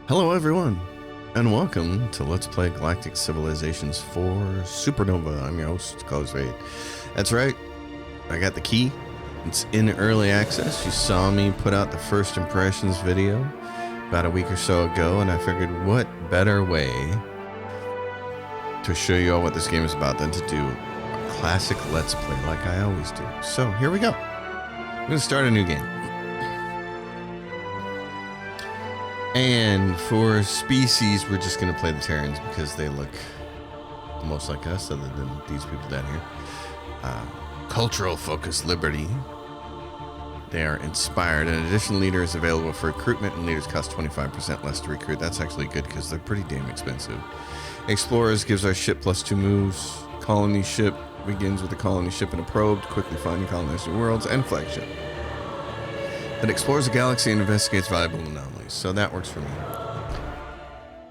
Hello everyone, and welcome to Let's Play Galactic Civilizations 4 Supernova. I'm your host, Colorspade. That's right, I got the key. It's in early access. You saw me put out the first impressions video about a week or so ago, and I figured what better way to show you all what this game is about than to do a classic Let's Play like I always do. So here we go. I'm going to start a new game. And for species, we're just going to play the Terrans because they look the most like us, other than these people down here. Cultural focus liberty. They are inspired. An additional leader is available for recruitment, and leaders cost 25% less to recruit. That's actually good because they're pretty damn expensive. Explorers gives our ship +2 moves. Colony ship begins with a colony ship and a probe to quickly find and colonize new worlds, and flagship that explores the galaxy and investigates valuable anomalies. So that works for me.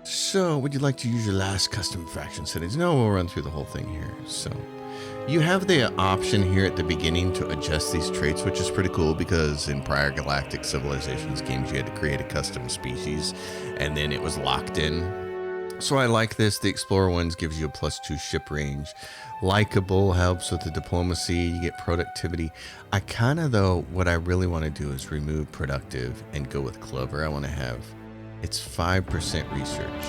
So, would you like to use your last custom faction settings? No, we'll run through the whole thing here. So, you have the option here at the beginning to adjust these traits, which is pretty cool because in prior Galactic Civilizations games, you had to create a custom species and then it was locked in. So I like this. The Explorer ones gives you a +2 ship range. Likeable helps with the diplomacy. You get productivity. I kind of, though, what I really want to do is remove productive and go with clever. I want to have, it's 5% research.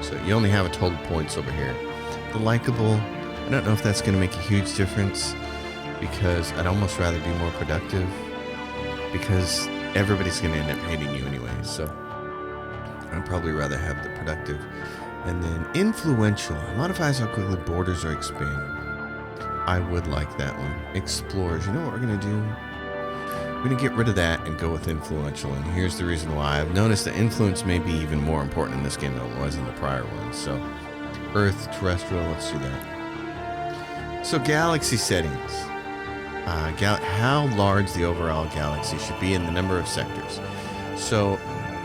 So you only have a total points over here. The likable, I don't know if that's going to make a huge difference because I'd almost rather be more productive because everybody's going to end up hating you anyway. So I'd probably rather have the productive. And then influential. It modifies how quickly borders are expanded. I would like that one. Explorers. You know what we're going to do? We're going to get rid of that and go with influential. And here's the reason why. I've noticed that influence may be even more important in this game than it was in the prior one. So Earth, terrestrial, let's do that. So galaxy settings. How large the overall galaxy should be in the number of sectors. So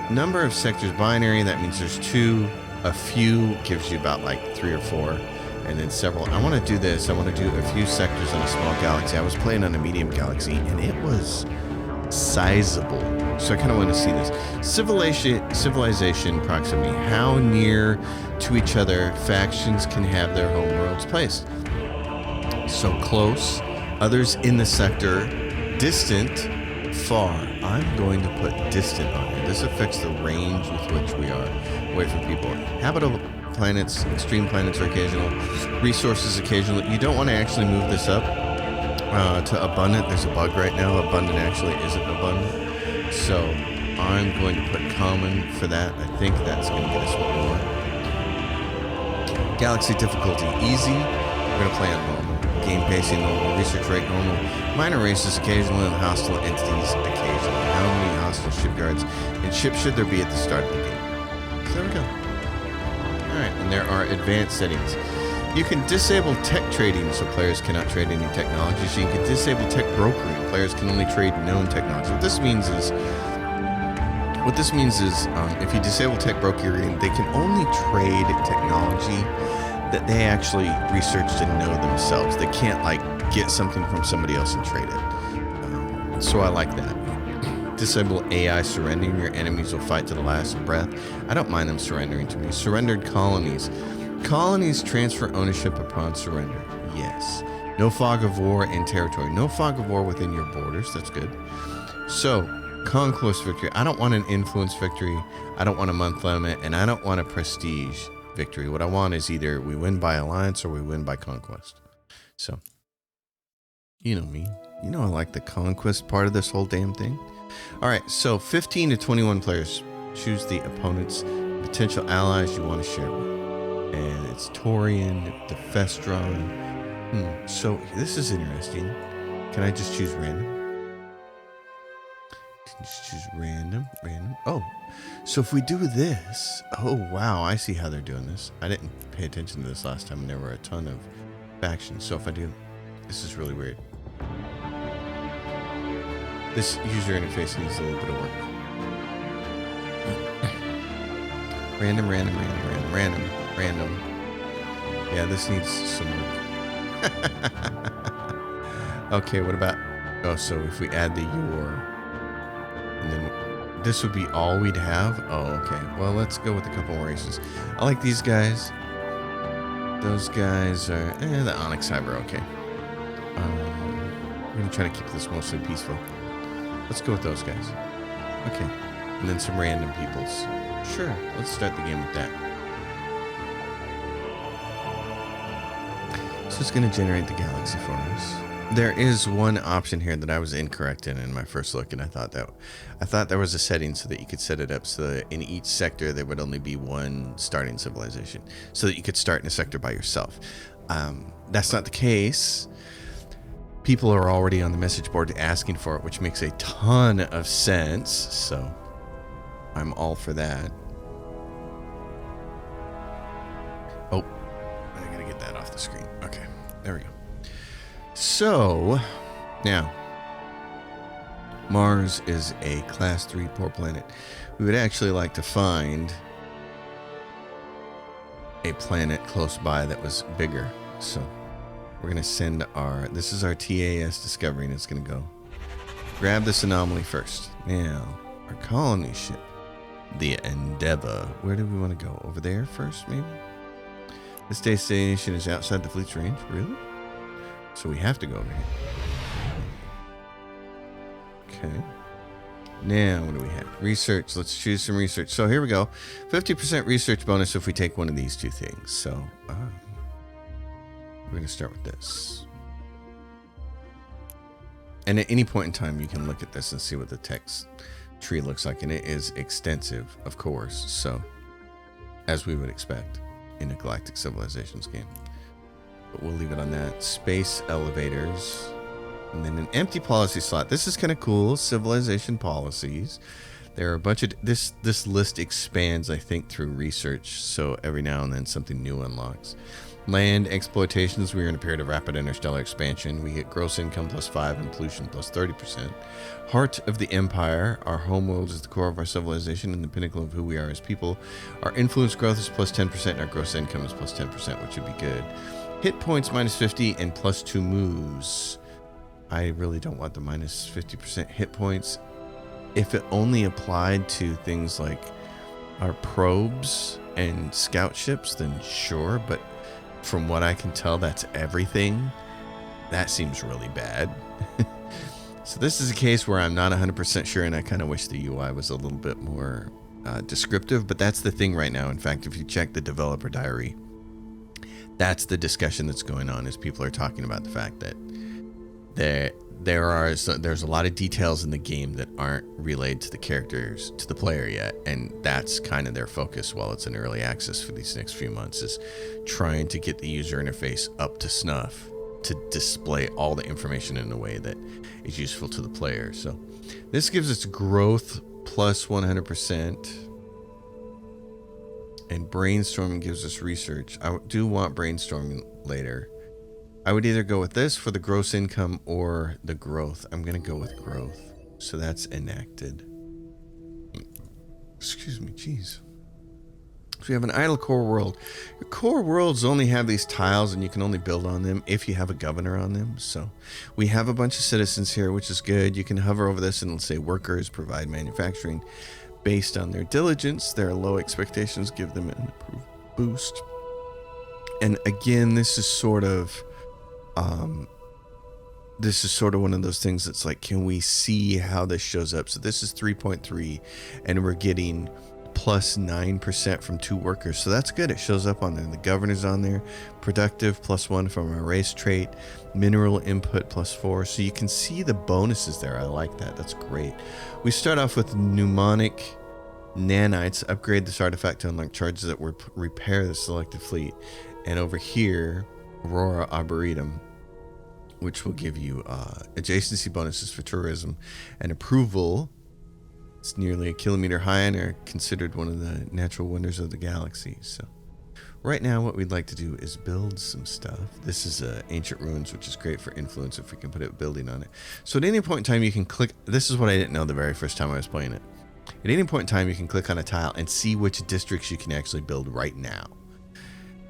number of sectors binary, that means there's 2. A few gives you about like 3 or 4, and then several. I want to do this. I want to do a few sectors on a small galaxy. I was playing on a medium galaxy, and it was sizable. So I kind of want to see this. Civilization proximity. How near to each other factions can have their home worlds placed. So close. Others in the sector. Distant. Far. I'm going to put distant on here. This affects the range with which we are away from people. Habitable planets, extreme planets are occasional. Resources occasional. You don't want to actually move this up to abundant. There's a bug right now. Abundant actually isn't abundant. So I'm going to put common for that. I think that's going to get us what more. Galaxy difficulty easy. We're going to play on normal. Game pacing normal. Research rate normal. Minor races occasionally, and hostile entities occasionally. How many hostile shipyards and ships should there be at the start of the game? So there we go. Alright, and there are advanced settings. You can disable tech trading, so players cannot trade any technology. So you can disable tech brokering. Players can only trade known technology. What this means is if you disable tech brokering, they can only trade technology that they actually researched and know themselves. They can't like get something from somebody else and trade it. So I like that. Disable AI surrendering. Your enemies will fight to the last breath. I don't mind them surrendering to me. Surrendered colonies. Colonies transfer ownership upon surrender. Yes. No fog of war in territory. No fog of war within your borders. That's good. So, conquest victory. I don't want an influence victory. I don't want a month limit. And I don't want a prestige victory. What I want is either we win by alliance or we win by conquest. So, you know me. You know I like the conquest part of this whole damn thing. Alright, so 15 to 21 players. Choose the opponent's potential allies you want to share with. And it's Torian, Defestron. So this is interesting. Can I just choose random? Just choose random. Oh, so if we do this, oh wow, I see how they're doing this. I didn't pay attention to this last time, and there were a ton of factions. So if I do, this is really weird. This user interface needs a little bit of work. Random. Yeah, this needs some work. Okay, what about? Oh, so if we add the your, and then this would be all we'd have? Oh, okay. Well, let's go with a couple more races. I like these guys. Those guys are... the Onyx Hive are okay. We're going to try to keep this mostly peaceful. Let's go with those guys. Okay. And then some random peoples. Sure. Let's start the game with that. So it's going to generate the galaxy for us. There is one option here that I was incorrect in my first look, and I thought there was a setting so that you could set it up so that in each sector there would only be one starting civilization, so that you could start in a sector by yourself. That's not the case. People are already on the message board asking for it, which makes a ton of sense. So I'm all for that. Oh, I gotta get that off the screen. Okay, there we go. So, now, Mars is a Class 3 poor planet. We would actually like to find a planet close by that was bigger. So, we're going to send this is our TAS discovery, and it's going to go grab this anomaly first. Now, our colony ship, the Endeavor. Where do we want to go? Over there first, maybe? This destination is outside the fleet's range. Really? So we have to go over here. Okay. Now, what do we have? Research. Let's choose some research. So here we go. 50% research bonus if we take one of these two things. So we're going to start with this. And at any point in time, you can look at this and see what the text tree looks like. And it is extensive, of course. So, as we would expect in a Galactic Civilizations game. But we'll leave it on that. Space elevators. And then an empty policy slot. This is kind of cool. Civilization policies. There are a bunch of... This list expands, I think, through research. So every now and then something new unlocks. Land exploitations. We are in a period of rapid interstellar expansion. We get gross income +5 and pollution +30%. Heart of the Empire. Our homeworld is the core of our civilization and the pinnacle of who we are as people. Our influence growth is +10% and our gross income is +10%, which would be good. Hit points -50 and +2 moves. I really don't want the -50% hit points. If it only applied to things like our probes and scout ships, then sure. But from what I can tell, that's everything. That seems really bad. So this is a case where I'm not 100% sure, and I kind of wish the UI was a little bit more descriptive. But that's the thing right now. In fact, if you check the developer diary, that's the discussion that's going on, is people are talking about the fact that there's a lot of details in the game that aren't relayed to the characters, to the player yet, and that's kind of their focus while it's in early access for these next few months, is trying to get the user interface up to snuff to display all the information in a way that is useful to the player. So this gives us growth +100%. And brainstorming gives us research. I do want brainstorming later. I would either go with this for the gross income or the growth. I'm going to go with growth. So that's enacted. Excuse me, jeez. So we have an idle core world. Your core worlds only have these tiles, and you can only build on them if you have a governor on them. So we have a bunch of citizens here, which is good. You can hover over this and it'll say workers provide manufacturing. Based on their diligence, their low expectations give them an improved boost. And again, this is sort of one of those things that's like, can we see how this shows up? So this is 3.3, and we're getting +9% from 2 workers. So that's good. It shows up on there. The governor's on there. Productive +1 from our race trait. Mineral input +4. So you can see the bonuses there. I like that. That's great. We start off with mnemonic nanites. Upgrade this artifact to unlock charges that will repair the selected fleet. And over here, Aurora Arboretum, which will give you adjacency bonuses for tourism and approval. It's nearly a kilometer high and are considered one of the natural wonders of the galaxy. So right now what we'd like to do is build some stuff. This is ancient ruins, which is great for influence if we can put a building on it. So at any point in time you can click. This is what I didn't know the very first time I was playing it. At any point in time you can click on a tile and see which districts you can actually build right now.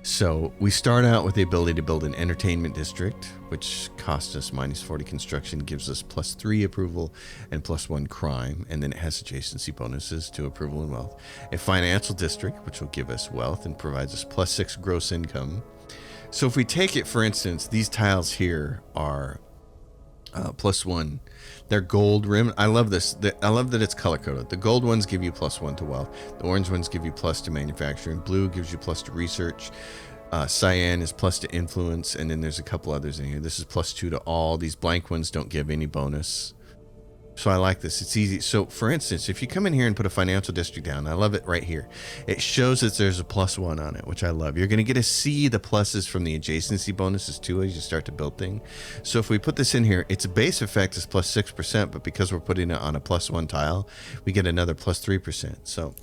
So we start out with the ability to build an entertainment district, which costs us -40 construction, gives us +3 approval and +1 crime, and then it has adjacency bonuses to approval and wealth. A financial district, which will give us wealth and provides us +6 gross income. So if we take it, for instance, these tiles here are +1. They're gold rim. I love this. I love that it's color coded. The gold ones give you +1 to wealth. The orange ones give you + to manufacturing. Blue gives you + to research. Cyan is + to influence, and then there's a couple others in here. This is +2 to all. These blank ones don't give any bonus. So I like this. It's easy. So for instance, if you come in here and put a financial district down, I love it right here. It shows that there's a +1 on it, which I love. You're going to get to see the pluses from the adjacency bonuses too as you start to build things. So if we put this in here, its base effect is +6%, but because we're putting it on a +1 tile, we get another +3%. So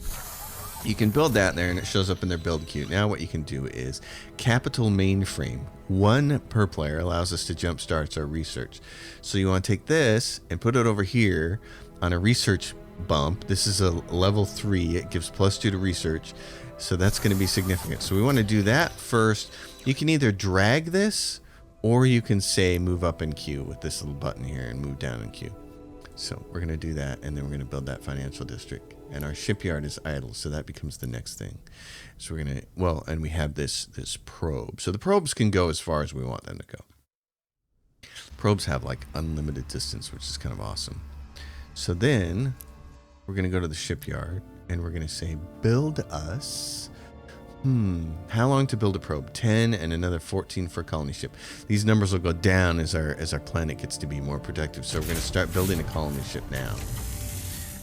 you can build that there and it shows up in their build queue. Now what you can do is capital mainframe. 1 per player allows us to jumpstart our research. So you want to take this and put it over here on a research bump. This is a level 3. It gives +2 to research. So that's going to be significant. So we want to do that first. You can either drag this or you can say move up in queue with this little button here and move down in queue. So we're going to do that, and then we're going to build that financial district. And our shipyard is idle, so that becomes the next thing. So we're going to, well, and we have this probe. So the probes can go as far as we want them to go. Probes have like unlimited distance, which is kind of awesome. So then we're going to go to the shipyard, and we're going to say build us... how long to build a probe? 10 and another 14 for a colony ship. These numbers will go down as our planet gets to be more productive. So we're going to start building a colony ship now.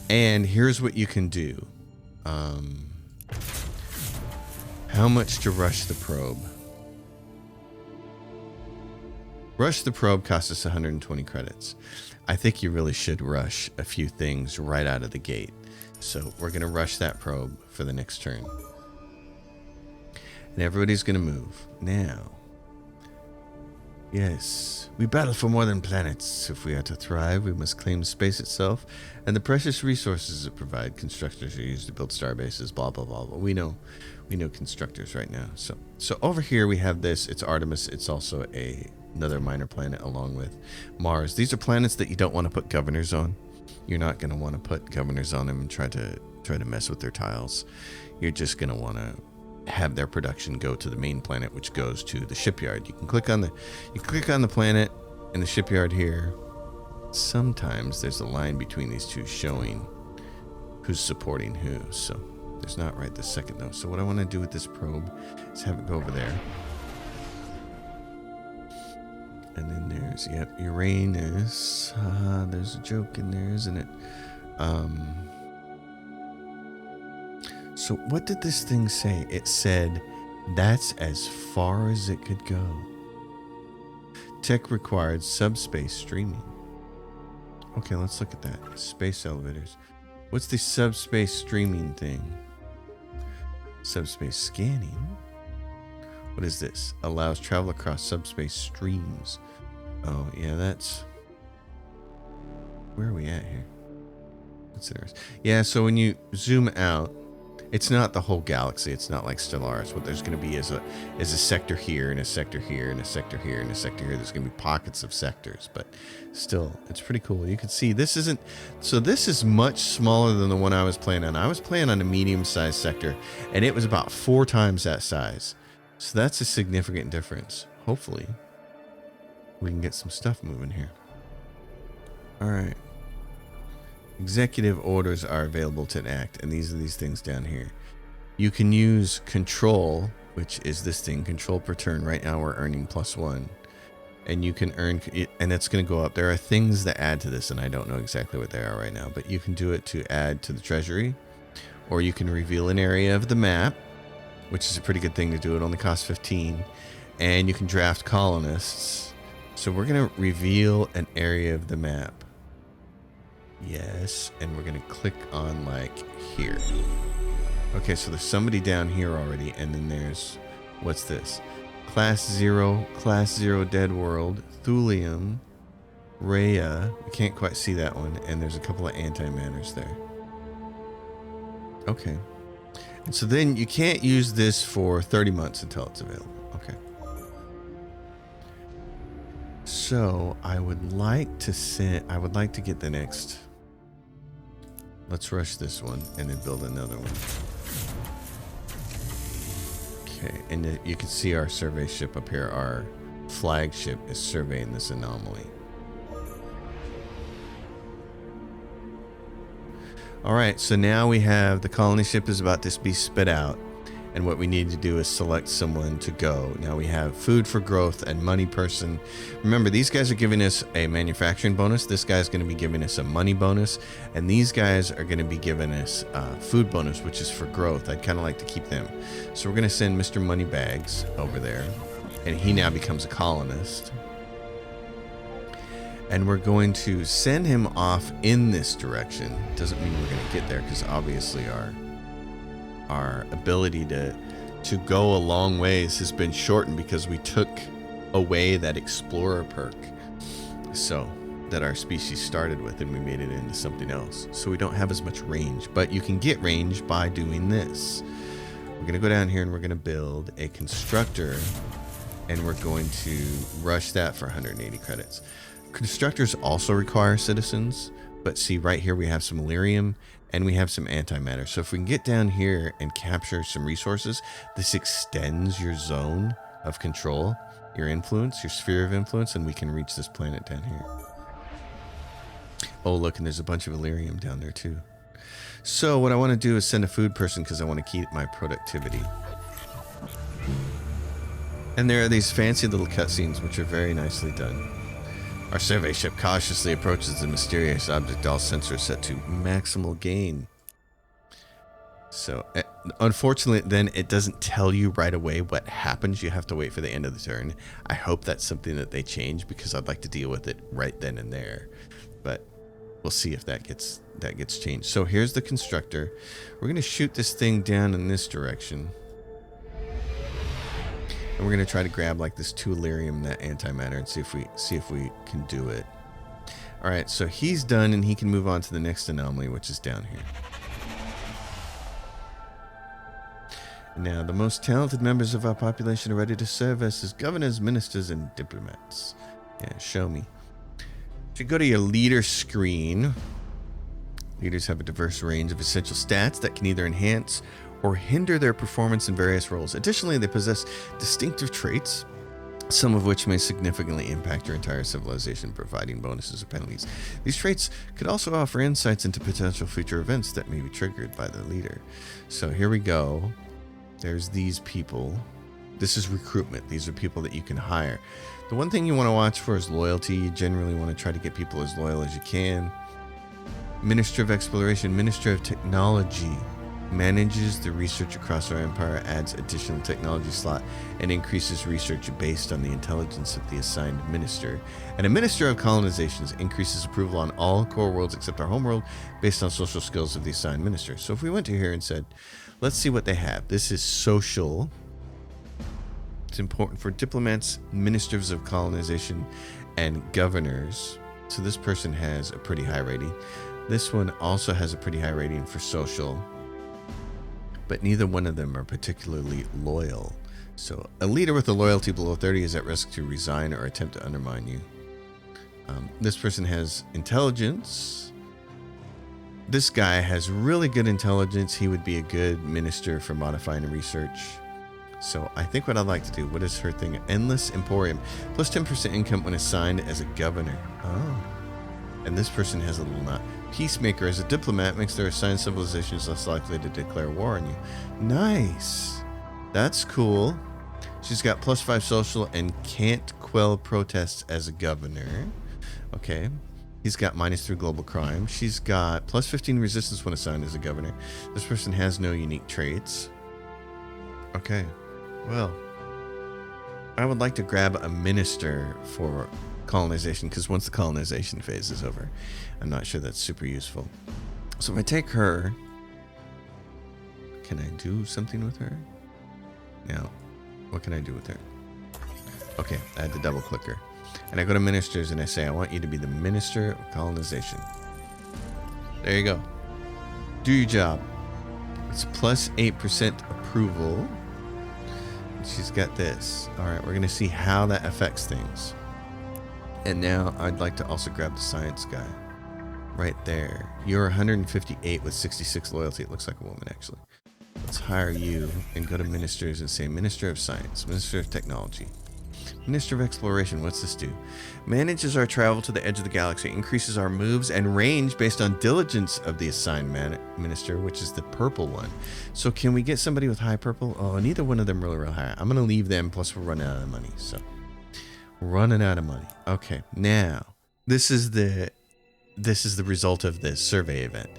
And here's what you can do. How much to rush the probe? Rush the probe costs us 120 credits. I think you really should rush a few things right out of the gate. So we're going to rush that probe for the next turn. And everybody's going to move. Now, yes, we battle for more than planets. If we are to thrive, we must claim space itself and the precious resources it provides. Constructors are used to build star bases, blah, blah, blah. But we know constructors right now. So over here we have this. It's Artemis. It's also another minor planet along with Mars. These are planets that you don't want to put governors on. You're not going to want to put governors on them and try to mess with their tiles. You're just going to want to have their production go to the main planet, which goes to the shipyard. You can click on the planet and the shipyard here. Sometimes there's a line between these two showing who's supporting who. So there's not right this second though. So what I want to do with this probe is have it go over there. And then there's, yep, Uranus. There's a joke in there, isn't it? So what did this thing say? It said, that's as far as it could go. Tech required subspace streaming. Okay, let's look at that. Space elevators. What's the subspace streaming thing? Subspace scanning? What is this? Allows travel across subspace streams. Oh, yeah, that's... Where are we at here? That's interesting. Yeah, so when you zoom out, it's not the whole galaxy. It's not like Stellaris. What there's going to be is a sector here and a sector here and a sector here and a sector here. There's going to be pockets of sectors, but still, it's pretty cool. You can see this isn't... So this is much smaller than the one I was playing on. I was playing on a medium-sized sector, and it was about 4 times that size. So that's a significant difference. Hopefully, we can get some stuff moving here. All right. Executive orders are available to enact, and these are these things down here. You can use control, which is this thing, control per turn. Right now we're earning +1, and you can earn, and it's going to go up. There are things that add to this, and I don't know exactly what they are right now, but you can do it to add to the treasury, or you can reveal an area of the map, which is a pretty good thing to do. It only costs 15, and you can draft colonists. So we're going to reveal an area of the map. Yes, and we're going to click on like here. Okay, so there's somebody down here already, and then there's, what's this? Class 0 Dead World, Thulium, Rhea. We can't quite see that one, and there's a couple of antimanners there. Okay. And so then you can't use this for 30 months until it's available. Okay. So I would like to get the next. Let's rush this one and then build another one. Okay, and you can see our survey ship up here. Our flagship is surveying this anomaly. All right, so now we have the colony ship is about to be spit out, and what we need to do is select someone to go. Now we have food for growth and money person. Remember, these guys are giving us a manufacturing bonus. This guy's going to be giving us a money bonus, and these guys are going to be giving us food bonus, which is for growth. I'd kind of like to keep them. So we're going to send Mr. Moneybags over there, and he now becomes a colonist. And we're going to send him off in this direction. Doesn't mean we're going to get there, because obviously our ability to go a long ways has been shortened because we took away that explorer perk, so that our species started with, and we made it into something else. So we don't have as much range, but you can get range by doing this. We're going to go down here and we're going to build a constructor, and we're going to rush that for 180 credits. Constructors also require citizens, but see right here we have some Illyrium and we have some antimatter. So if we can get down here and capture some resources, this extends your zone of control, your influence, your sphere of influence, and we can reach this planet down here. Oh, look, and there's a bunch of Illyrium down there too. So what I want to do is send a food person because I want to keep my productivity. And there are these fancy little cutscenes which are very nicely done. Our survey ship cautiously approaches the mysterious object, all sensors set to maximal gain. So, unfortunately, then it doesn't tell you right away what happens. You have to wait for the end of the turn. I hope that's something that they change, because I'd like to deal with it right then and there. But we'll see if that gets changed. So here's the constructor. We're going to shoot this thing down in this direction. And we're going to try to grab like this 2 Illyrium, that antimatter, and see if we can do it. All right, so he's done, and he can move on to the next anomaly, which is down here. Now, the most talented members of our population are ready to serve us as governors, ministers, and diplomats. Yeah, show me. If you go to your leader screen, leaders have a diverse range of essential stats that can either enhance or hinder their performance in various roles. Additionally, they possess distinctive traits, some of which may significantly impact your entire civilization, providing bonuses or penalties. These traits could also offer insights into potential future events that may be triggered by the leader. So here we go. There's these people. This is recruitment. These are people that you can hire. The one thing you want to watch for is loyalty. You generally want to try to get people as loyal as you can. Minister of Exploration, Minister of Technology, manages the research across our empire, adds additional technology slot, and increases research based on the intelligence of the assigned minister. And a Minister of Colonizations increases approval on all core worlds except our homeworld based on social skills of the assigned minister. So if we went to here and said, let's see what they have. This is social. It's important for diplomats, ministers of colonization, and governors. So this person has a pretty high rating. This one also has a pretty high rating for social, but neither one of them are particularly loyal. So a leader with a loyalty below 30 is at risk to resign or attempt to undermine you. This person has intelligence. This guy has really good intelligence. He would be a good minister for modifying research. So I think what I'd like to do, what is her thing? Endless Emporium. Plus 10% income when assigned as a governor. Oh. And this person has a little knot. Peacemaker as a diplomat makes their assigned civilizations less likely to declare war on you. Nice. That's cool. She's got plus 5 social and can't quell protests as a governor. Okay. He's got minus 3 global crime. She's got plus 15 resistance when assigned as a governor. This person has no unique traits. Okay. Well, I would like to grab a minister for colonization, because once the colonization phase is over, I'm not sure that's super useful. So if I take her, can I do something with her? Now, what can I do with her? Okay, I had to double click her. And I go to ministers and I say, I want you to be the minister of colonization. There you go. Do your job. It's plus 8% approval. She's got this. All right, we're going to see how that affects things. And now I'd like to also grab the science guy. Right there. You're 158 with 66 loyalty. It looks like a woman, actually. Let's hire you and go to ministers and say, Minister of Science, Minister of Technology, Minister of Exploration. What's this do? Manages our travel to the edge of the galaxy, increases our moves and range based on diligence of the assigned minister, which is the purple one. So can we get somebody with high purple? Oh, neither one of them really real high. I'm going to leave them, plus we're running out of money. So, running out of money. Okay, now, this is the result of this survey event.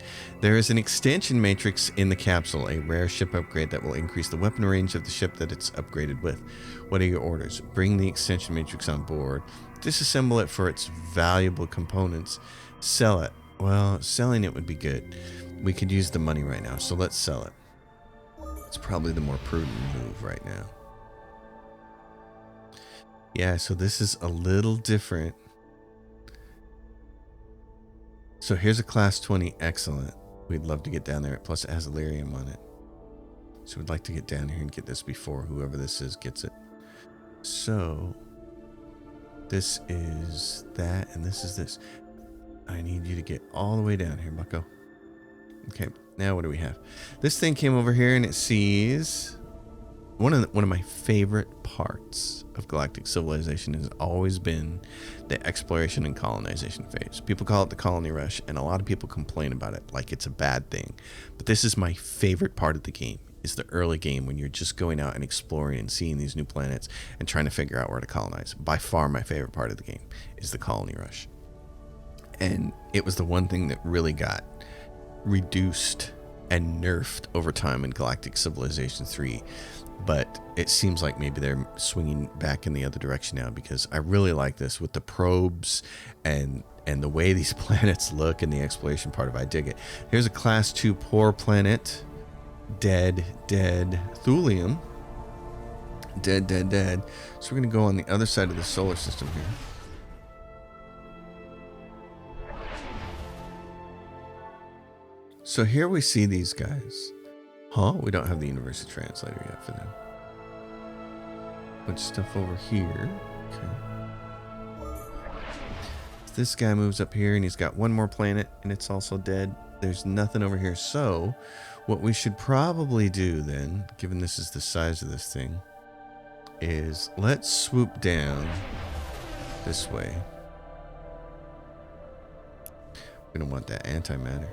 There is an extension matrix in the capsule, a rare ship upgrade that will increase the weapon range of the ship that it's upgraded with. What are your orders? Bring the extension matrix on board. Disassemble it for its valuable components. Sell it. Well, selling it would be good. We could use the money right now, so let's sell it. It's probably the more prudent move right now. Yeah, so this is a little different. So here's a class 20, excellent. We'd love to get down there, plus it has Illyrium on it. So we'd like to get down here and get this before whoever this is gets it. So this is that, and this is this. I need you to get all the way down here, bucko. Okay, now what do we have? This thing came over here and it sees one of my favorite parts of Galactic Civilization has always been the exploration and colonization phase. People call it the colony rush, and a lot of people complain about it like it's a bad thing. But this is my favorite part of the game, is the early game when you're just going out and exploring and seeing these new planets and trying to figure out where to colonize. By far my favorite part of the game is the colony rush. And it was the one thing that really got reduced and nerfed over time in Galactic Civilization 3. But it seems like maybe they're swinging back in the other direction now, because I really like this with the probes and the way these planets look and the exploration part of it. I dig it. Here's a class 2 poor planet. Dead. Thulium. Dead. So we're going to go on the other side of the solar system here. So here we see these guys. Huh? We don't have the universal translator yet for them. Bunch of stuff over here. Okay. This guy moves up here and he's got one more planet and it's also dead. There's nothing over here. So what we should probably do then, given this is the size of this thing, is let's swoop down this way. We don't want that antimatter.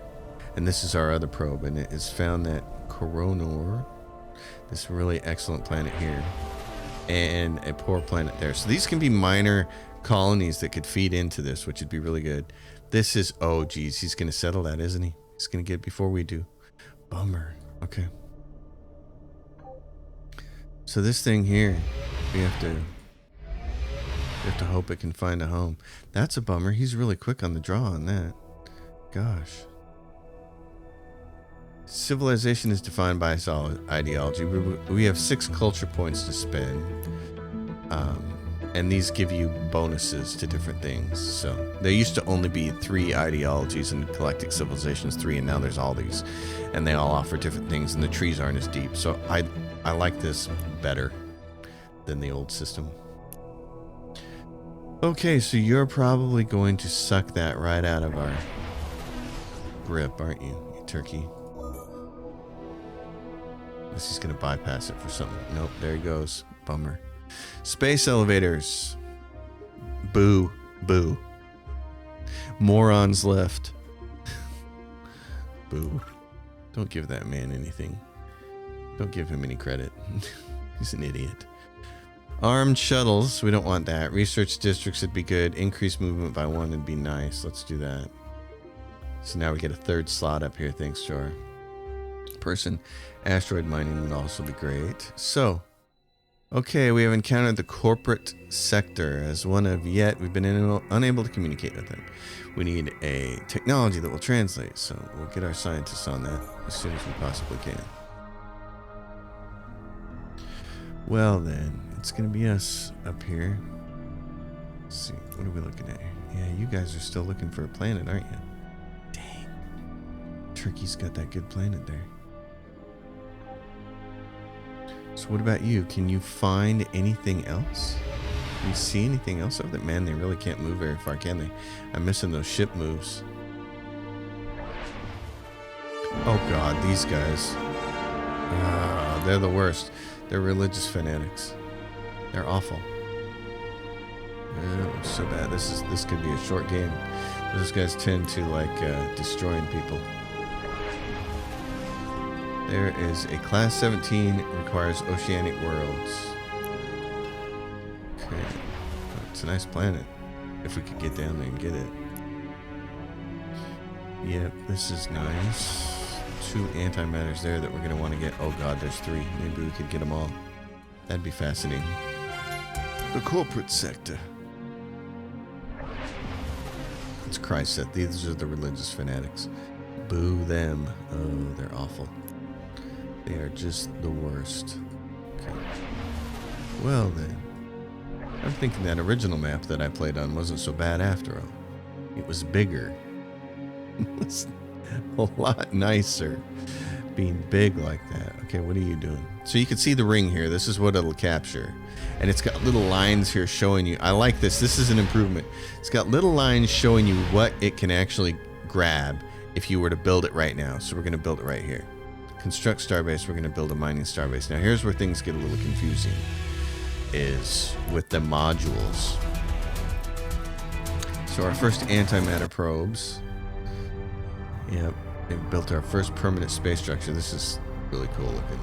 And this is our other probe, and it has found that Coronor, this really excellent planet here, and a poor planet there. So these can be minor colonies that could feed into this, which would be really good. This is, oh geez, he's going to settle that, isn't he? He's going to get it before we do. Bummer. Okay. So this thing here, we have to hope it can find a home. That's a bummer. He's really quick on the draw on that. Gosh. Civilization is defined by solid ideology. We have 6 culture points to spend. And these give you bonuses to different things. So there used to only be 3 ideologies in Galactic Civilizations 3, and now there's all these. And they all offer different things, and the trees aren't as deep. So I like this better than the old system. Okay, so you're probably going to suck that right out of our grip, aren't you, you turkey? This is going to bypass it for something. Nope, there he goes. Bummer. Space elevators. Boo. Boo. Morons left. Boo. Don't give that man anything. Don't give him any credit. He's an idiot. Armed shuttles. We don't want that. Research districts would be good. Increase movement by 1 would be nice. Let's do that. So now we get a 3rd slot up here. Thanks, Jor. Person. Asteroid mining would also be great. So, okay, we have encountered the corporate sector. As one of yet, we've been unable to communicate with them. We need a technology that will translate, so we'll get our scientists on that as soon as we possibly can. Well then, it's going to be us up here. Let's see, what are we looking at here? Yeah, you guys are still looking for a planet, aren't you? Dang. Turkey's got that good planet there. So what about you? Can you find anything else? Can you see anything else over there? Man, they really can't move very far, can they? I'm missing those ship moves. Oh god, these guys. They're the worst. They're religious fanatics. They're awful. Oh, so bad. This could be a short game. Those guys tend to like destroying people. There is a class 17 requires oceanic worlds. Okay, oh, it's a nice planet. If we could get down there and get it. Yep, this is nice. 2 antimatters there that we're gonna want to get. Oh god, there's 3. Maybe we could get them all. That'd be fascinating. The corporate sector. It's Christ set. These are the religious fanatics. Boo them. Oh, they're awful. They are just the worst. Okay. Well then. I'm thinking that original map that I played on wasn't so bad after all. It was bigger. It was a lot nicer being big like that. Okay, what are you doing? So you can see the ring here. This is what it'll capture. And it's got little lines here showing you. I like this. This is an improvement. It's got little lines showing you what it can actually grab if you were to build it right now. So we're going to build it right here. Construct starbase. We're going to build a mining starbase. Now here's where things get a little confusing. Is with the modules. So our first antimatter probes. Yep. They've built our first permanent space structure. This is really cool looking.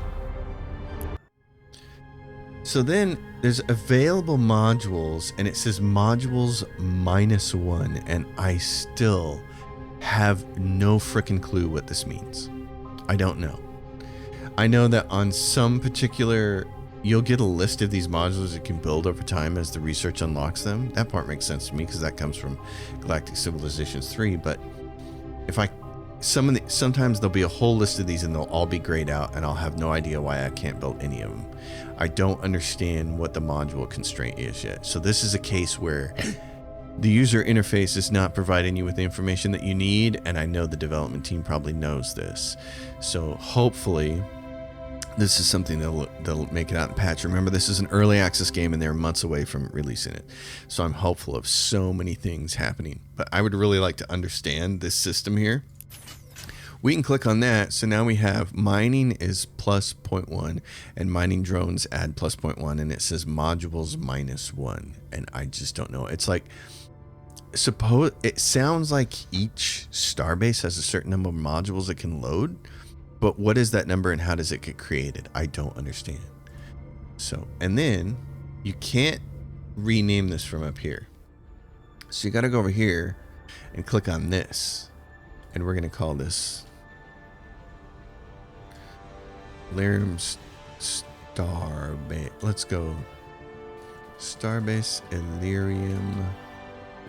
So then there's available modules and it says modules -1 and I still have no frickin' clue what this means. I don't know. I know that on some particular, you'll get a list of these modules you can build over time as the research unlocks them. That part makes sense to me because that comes from Galactic Civilizations 3, but if I sometimes there'll be a whole list of these and they'll all be grayed out and I'll have no idea why I can't build any of them. I don't understand what the module constraint is yet. So this is a case where the user interface is not providing you with the information that you need, and I know the development team probably knows this. So hopefully this is something they'll make it out in patch. Remember, this is an early access game and they're months away from releasing it. So I'm hopeful of so many things happening. But I would really like to understand this system here. We can click on that. So now we have mining is plus 0.1 and mining drones add plus 0.1 and it says modules -1. And I just don't know. It's like, it sounds like each starbase has a certain number of modules it can load. But what is that number and how does it get created? I don't understand. So, and then you can't rename this from up here. So you got to go over here and click on this. And we're going to call this Lyrium Starbase. Let's go Starbase Illyrium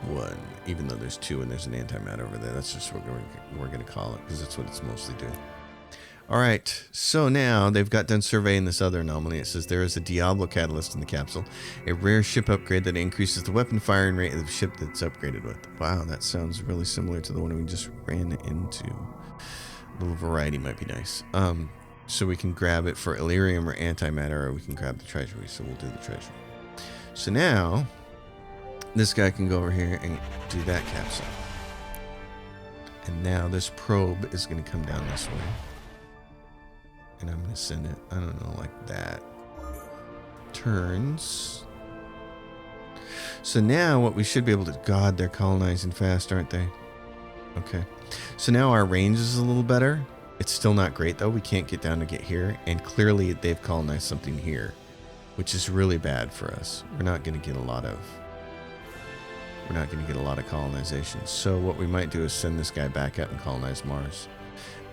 1. Even though there's 2 and there's an antimatter over there. That's just what we're going to call it because that's what it's mostly doing. All right, so now they've got done surveying this other anomaly. It says there is a Diablo catalyst in the capsule, a rare ship upgrade that increases the weapon firing rate of the ship that's upgraded with. Wow, that sounds really similar to the one we just ran into. A little variety might be nice. So we can grab it for Illyrium or antimatter, or we can grab the treasury. So we'll do the treasury. So now this guy can go over here and do that capsule. And now this probe is going to come down this way. And I'm going to send it, I don't know, like that. Turns. So now what we should be able to, God, they're colonizing fast, aren't they? Okay. So now our range is a little better. It's still not great though. We can't get down to get here. And clearly they've colonized something here, which is really bad for us. We're not going to get a lot of colonization. So what we might do is send this guy back up and colonize Mars.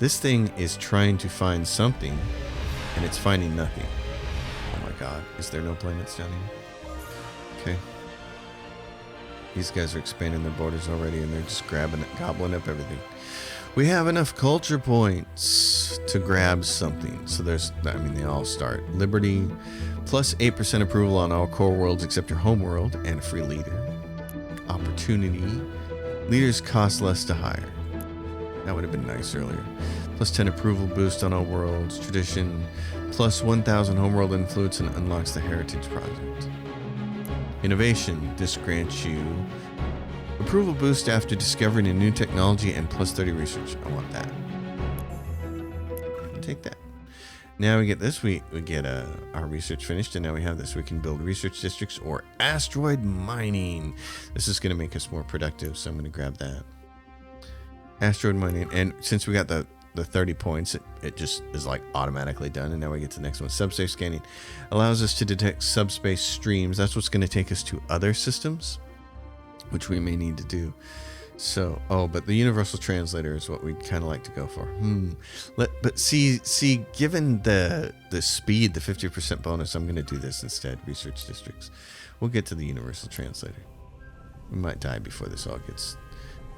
This thing is trying to find something, and it's finding nothing. Oh my god, is there no planets down here? Okay. These guys are expanding their borders already, and they're just gobbling up everything. We have enough culture points to grab something. So they all start. Liberty, plus 8% approval on all core worlds except your home world, and a free leader. Opportunity. Leaders cost less to hire. That would have been nice earlier. Plus 10 approval boost on all worlds. Tradition. Plus 1,000 homeworld influence and unlocks the Heritage Project. Innovation. This grants you approval boost after discovering a new technology and plus 30 research. I want that. Take that. Now we get this. We get our research finished, and now we have this. We can build research districts or asteroid mining. This is going to make us more productive, so I'm going to grab that. Asteroid mining, and since we got the 30 points, it just is like automatically done. And now we get to the next one. Subspace scanning allows us to detect subspace streams. That's what's going to take us to other systems, which we may need to do. So, but the universal translator is what we'd kind of like to go for. But see, given the speed, the 50% bonus, I'm going to do this instead. Research districts. We'll get to the universal translator. We might die before this all gets.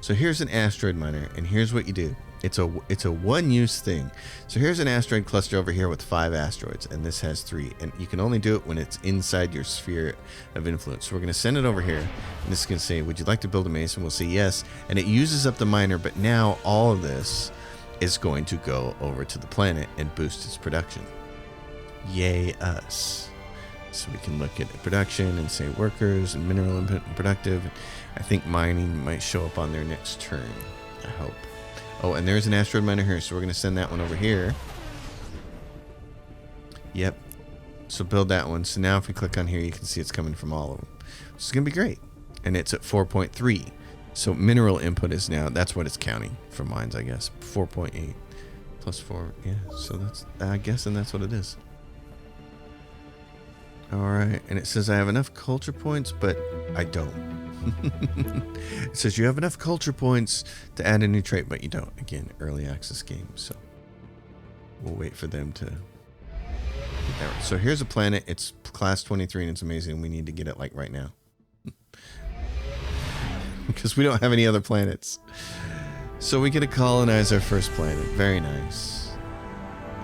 So here's an asteroid miner, and here's what you do. It's a one-use thing. So here's an asteroid cluster over here with 5 asteroids, and this has 3. And you can only do it when it's inside your sphere of influence. So we're going to send it over here, and this is going to say, would you like to build a maze? And we'll say yes. And it uses up the miner, but now all of this is going to go over to the planet and boost its production. Yay us. So we can look at production and say workers and mineral input and productive. I think mining might show up on their next turn. I hope. Oh, and there's an asteroid miner here, so we're going to send that one over here. Yep. So build that one. So now if we click on here, you can see it's coming from all of them. This is going to be great. And it's at 4.3. So mineral input is now, that's what it's counting for mines, I guess. 4.8 plus 4. Yeah, so that's, I guess, and that's what it is. All right. And it says I have enough culture points, but I don't. It says you have enough culture points to add a new trait, but you don't. Again, early access game, so we'll wait for them to get that right. So here's a planet. It's class 23 and it's amazing. We need to get it like right now because we don't have any other planets. So we get to colonize our first planet. Very nice.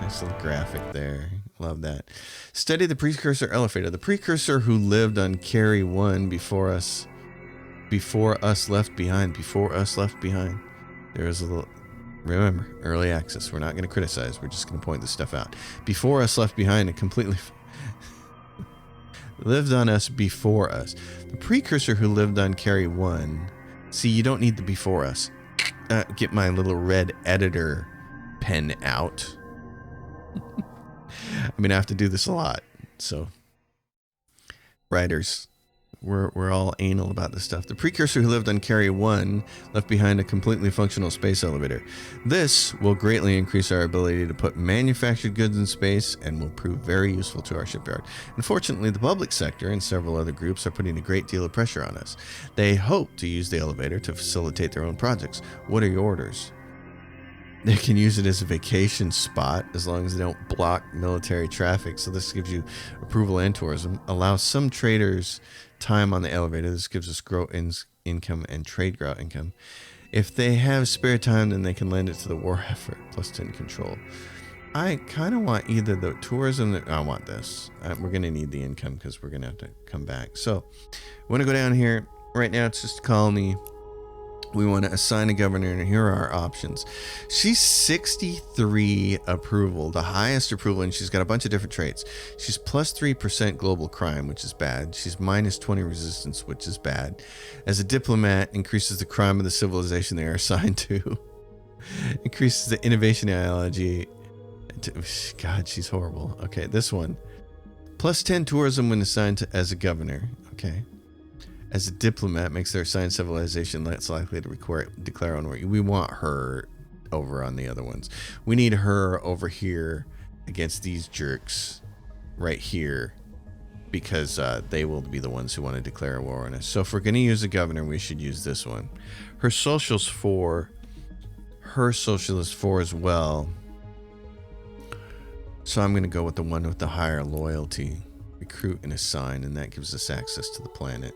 Nice little graphic there. Love that. Study the precursor elevator. The precursor who lived on Carry 1 before us left behind. There is a little, remember, early access. We're not going to criticize. We're just going to point this stuff out. Before us left behind, it completely lived on us before us. The precursor who lived on Carry 1. See, you don't need the before us. Get my little red editor pen out. I'm going to have to do this a lot. So, writers, we're all anal about this stuff. The precursor who lived on Carry 1 left behind a completely functional space elevator. This will greatly increase our ability to put manufactured goods in space and will prove very useful to our shipyard. Unfortunately, the public sector and several other groups are putting a great deal of pressure on us. They hope to use the elevator to facilitate their own projects. What are your orders? They can use it as a vacation spot as long as they don't block military traffic. So this gives you approval and tourism. Allows some traders time on the elevator. This gives us growth income and trade growth income. If they have spare time, then they can lend it to the war effort. Plus 10 control. I kind of want either the tourism. I want this. We're going to need the income because we're going to have to come back. So we want to go down here. Right now it's just a colony. We want to assign a governor, and here are our options. She's 63 approval, the highest approval, and she's got a bunch of different traits. She's plus 3% global crime, which is bad. She's minus 20 resistance, which is bad. As a diplomat, increases the crime of the civilization they are assigned to. Increases the innovation ideology. God, she's horrible. Okay, this one. Plus 10 tourism when assigned to, as a governor. Okay. As a diplomat, makes their assigned civilization less likely to declare on war. We want her over on the other ones. We need her over here against these jerks right here because they will be the ones who want to declare a war on us. So if we're going to use a governor, we should use this one. Her social's 4. Her social is 4 as well. So I'm going to go with the one with the higher loyalty. Recruit and assign, and that gives us access to the planet.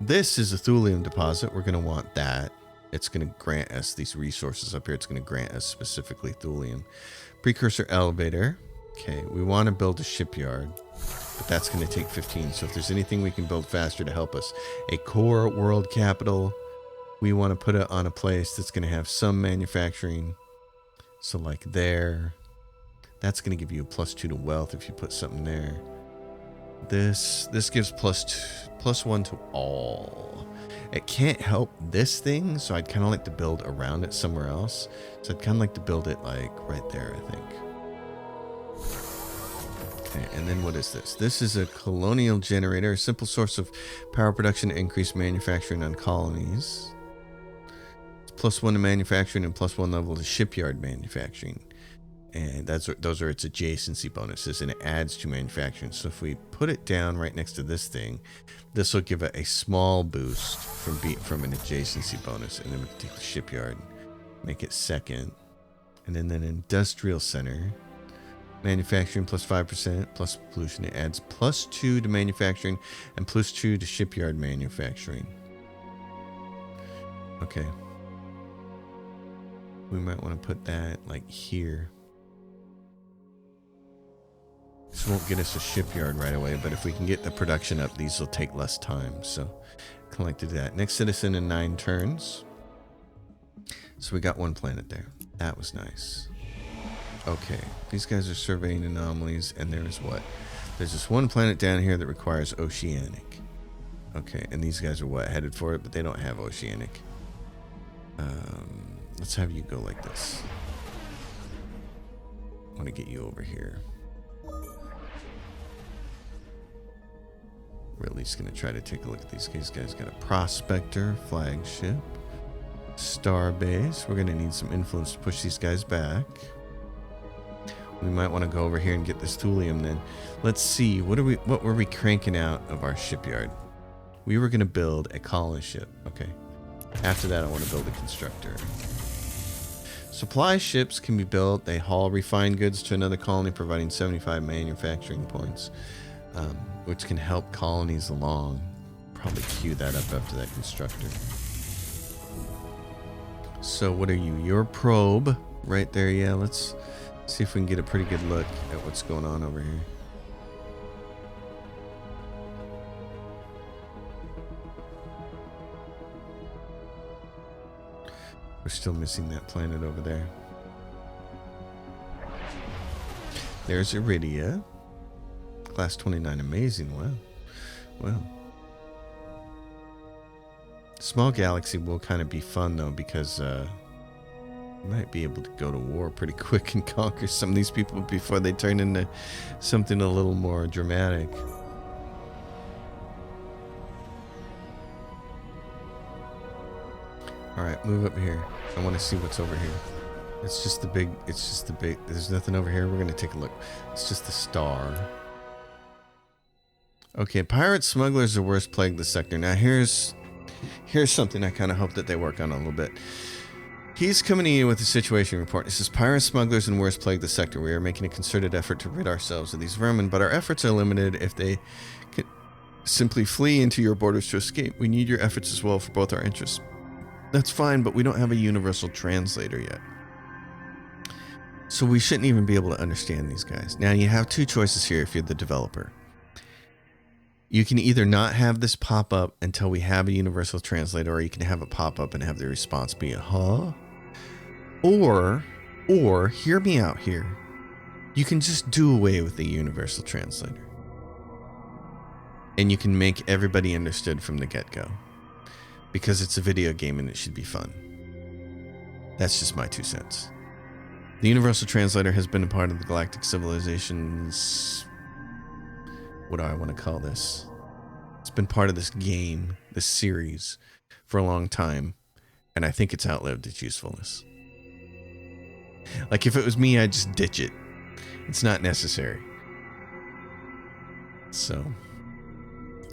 This is a thulium deposit. We're going to want that. It's going to grant us these resources up here. It's going to grant us specifically thulium. Precursor elevator. Okay, we want to build a shipyard, but that's going to take 15. So if there's anything we can build faster to help us. A core world capital. We want to put it on a place that's going to have some manufacturing. So like there. That's going to give you a +2 to wealth if you put something there. This gives +1 to all. It can't help this thing, so I'd kind of like to build around it somewhere else. So I'd kind of like to build it like right there, I think. Okay, and then what is this? This is a colonial generator, a simple source of power production to increase manufacturing on colonies. It's +1 to manufacturing and +1 level to shipyard manufacturing. And those are its adjacency bonuses, and it adds to manufacturing. So if we put it down right next to this thing, this will give it a small boost from an adjacency bonus. And then we can take the shipyard, make it second. And then an industrial center. Manufacturing +5% plus pollution. It adds +2 to manufacturing and +2 to shipyard manufacturing. Okay. We might want to put that like here. This won't get us a shipyard right away, but if we can get the production up, these will take less time. So, collect that. Next citizen in 9 turns. So we got 1 planet there. That was nice. Okay, these guys are surveying anomalies, and there's what? There's this 1 planet down here that requires oceanic. Okay, and these guys are what? Headed for it, but they don't have oceanic. Let's have you go like this. I want to get you over here. We're at least going to try to take a look at these guys. Got a prospector, flagship, starbase. We're going to need some influence to push these guys back. We might want to go over here and get this thulium then. Let's see. What were we cranking out of our shipyard? We were going to build a colony ship. Okay. After that, I want to build a constructor. Supply ships can be built. They haul refined goods to another colony, providing 75 manufacturing points. Which can help colonies along. Probably queue that up after that constructor. So what are you? Your probe right there. Yeah, let's see if we can get a pretty good look at what's going on over here. We're still missing that planet over there. There's Iridia. Class 29, amazing. Wow. Well. Small galaxy will kind of be fun though, because you might be able to go to war pretty quick and conquer some of these people before they turn into something a little more dramatic. Alright, move up here. I want to see what's over here. It's just the big, there's nothing over here. We're going to take a look. It's just the star. Okay, pirate smugglers are worst plague the sector. Now here's something I kind of hope that they work on a little bit. He's coming to you with a situation report. It says, pirate smugglers and worst plague the sector. We are making a concerted effort to rid ourselves of these vermin, but our efforts are limited if they can simply flee into your borders to escape. We need your efforts as well for both our interests. That's fine, but we don't have a universal translator yet. So we shouldn't even be able to understand these guys. Now you have 2 choices here if you're the developer. You can either not have this pop up until we have a universal translator, or you can have it pop up and have the response be a huh? Or hear me out here. You can just do away with the universal translator. And you can make everybody understood from the get-go. Because it's a video game and it should be fun. That's just my 2 cents. The universal translator has been a part of the Galactic Civilization's... what do I want to call this? It's been part of this game, this series, for a long time, and I think it's outlived its usefulness. Like, if it was me, I'd just ditch it. It's not necessary. So,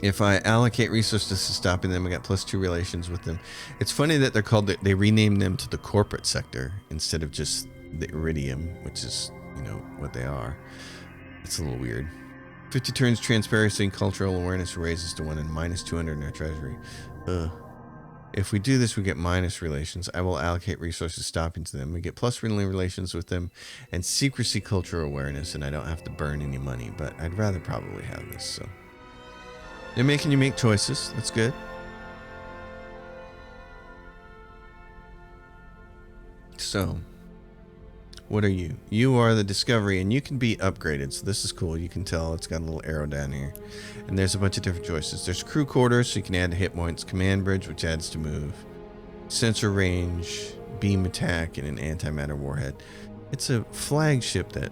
if I allocate resources to stopping them, I got +2 relations with them. It's funny that they're called, they renamed them to the corporate sector instead of just the Iridium, which is, you know, what they are. It's a little weird. 50 turns transparency and cultural awareness raises to 1 and -200 in our treasury. If we do this, we get minus relations. I will allocate resources stopping to them. We get plus friendly relations with them and secrecy cultural awareness, and I don't have to burn any money, but I'd rather probably have this. So they're making you make choices. That's good. So What are you? You are the Discovery, and you can be upgraded. So this is cool. You can tell it's got a little arrow down here. And there's a bunch of different choices. There's crew quarters, so you can add hit points. Command bridge, which adds to move. Sensor range, beam attack, and an antimatter warhead. It's a flagship that,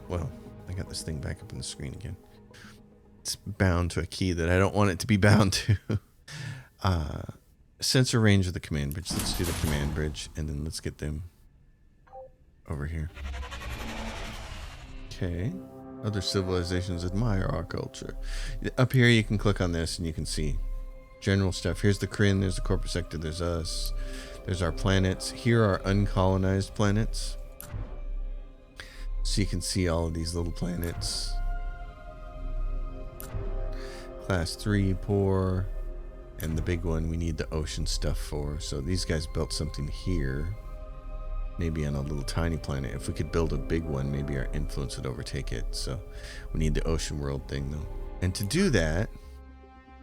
well, I got this thing back up on the screen again. It's bound to a key that I don't want it to be bound to. Sensor range of the command bridge. Let's do the command bridge, and then let's get them over here. Okay. Other civilizations admire our culture. Up here you can click on this and you can see general stuff. Here's the Kryn, there's the corporate sector, there's us, there's our planets. Here are uncolonized planets. So you can see all of these little planets. Class 3, poor, and the big one we need the ocean stuff for. So these guys built something here. Maybe on a little tiny planet. If we could build a big one, maybe our influence would overtake it. So we need the ocean world thing though. And to do that,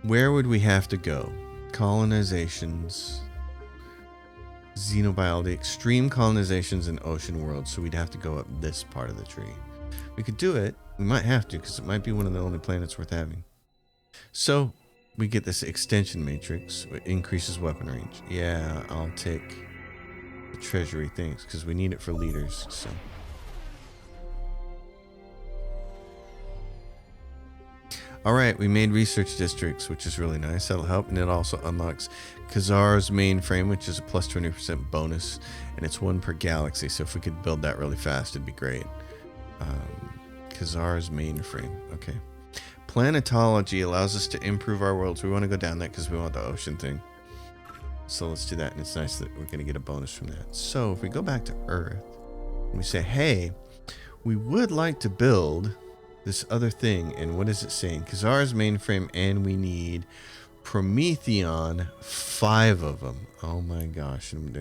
where would we have to go? Colonizations, xenobiology, extreme colonizations, and ocean worlds. So we'd have to go up this part of the tree. We could do it. We might have to because it might be one of the only planets worth having. So we get this extension matrix. It increases weapon range. Yeah, I'll take treasury things because we need it for leaders. So all right, we made research districts, which is really nice. That'll help, and it also unlocks Khazar's mainframe, which is a plus 20% bonus, and it's one per galaxy. So if we could build that really fast, it'd be great. Khazar's mainframe. Okay. Planetology allows us to improve our worlds. We want to go down that because we want the ocean thing. So let's do that, and it's nice that we're going to get a bonus from that. So if we go back to Earth, and we say, hey, we would like to build this other thing, and what is it saying? Khazar's mainframe, and we need Prometheon, 5 of them. Oh my gosh, and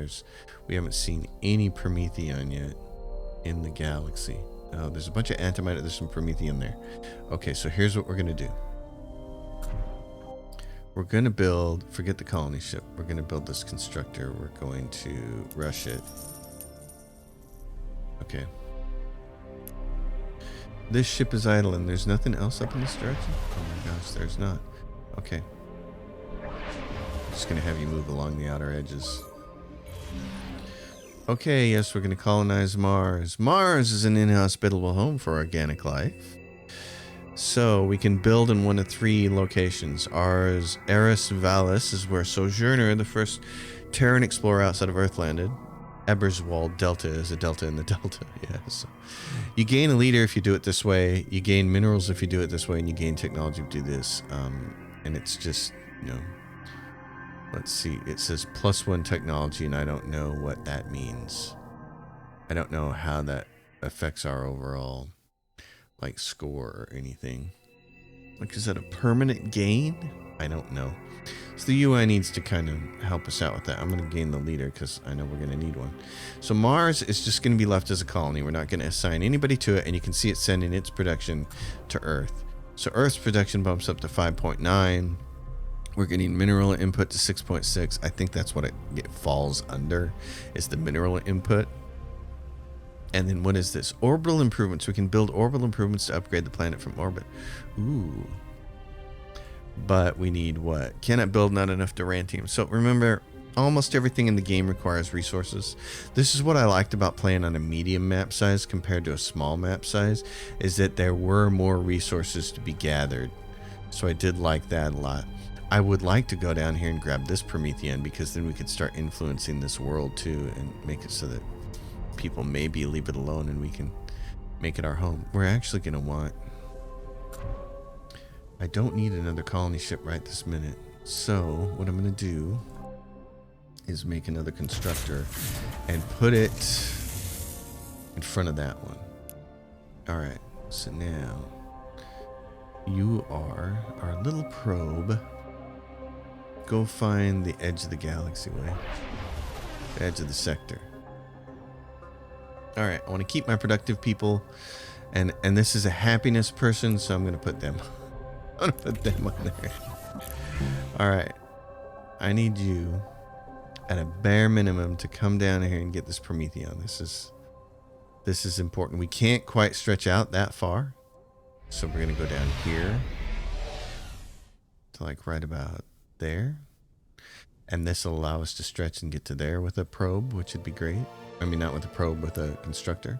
we haven't seen any Prometheon yet in the galaxy. Oh, there's a bunch of antimatter, there's some Prometheon there. Okay, so here's what we're going to do. We're going to build, forget the colony ship, we're going to build this constructor. We're going to rush it. Okay. This ship is idle and there's nothing else up in this direction? Oh my gosh, there's not. Okay. Just going to have you move along the outer edges. Okay, yes, we're going to colonize Mars. Mars is an inhospitable home for organic life. So we can build in one of 3 locations. Ours, Eris Vallis, is where Sojourner, the first Terran explorer outside of Earth, landed. Eberswald Delta is a delta in the delta. Yeah. So you gain a leader if you do it this way. You gain minerals if you do it this way, and you gain technology if you do this. And it's just, let's see. It says +1 technology, and I don't know what that means. I don't know how that affects our overall score or anything. Is that a permanent gain? I don't know. So the UI needs to kind of help us out with that. I'm going to gain the leader because I know we're going to need one. So Mars is just going to be left as a colony. We're not going to assign anybody to it, and you can see it sending its production to Earth. So Earth's production bumps up to 5.9. We're getting mineral input to 6.6. I think that's what it falls under, is the mineral input. And then what is this? Orbital improvements. We can build orbital improvements to upgrade the planet from orbit. Ooh. But we need what? Cannot build not enough Durantium. So remember, almost everything in the game requires resources. This is what I liked about playing on a medium map size compared to a small map size, is that there were more resources to be gathered. So I did like that a lot. I would like to go down here and grab this Promethean, because then we could start influencing this world too and make it so that people maybe leave it alone and we can make it our home. We're actually going to want... I don't need another colony ship right this minute. So what I'm going to do is make another constructor and put it in front of that one. All right. So now you are our little probe. Go find the edge of the galaxy way. The edge of the sector. All right. I want to keep my productive people. And this is a happiness person, so I'm going to put them... I'm gonna put them on there. All right, I need you at a bare minimum to come down here and get this Prometheon. This is This is important. We can't quite stretch out that far. So we're going to go down here to like right about there. And this will allow us to stretch and get to there with a probe, which would be great. I mean, not with a probe, with a constructor.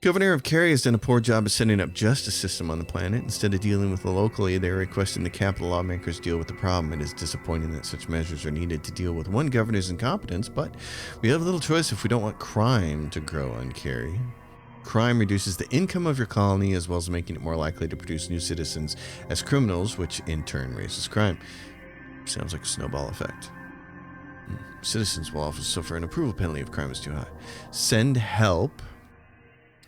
Governor of Kerry has done a poor job of setting up justice system on the planet. Instead of dealing with it locally, they're requesting the capital lawmakers deal with the problem. It is disappointing that such measures are needed to deal with one governor's incompetence, but we have little choice if we don't want crime to grow on Kerry. Crime reduces the income of your colony, as well as making it more likely to produce new citizens as criminals, which in turn raises crime. Sounds like a snowball effect. Citizens will often suffer an approval penalty if crime is too high. Send help.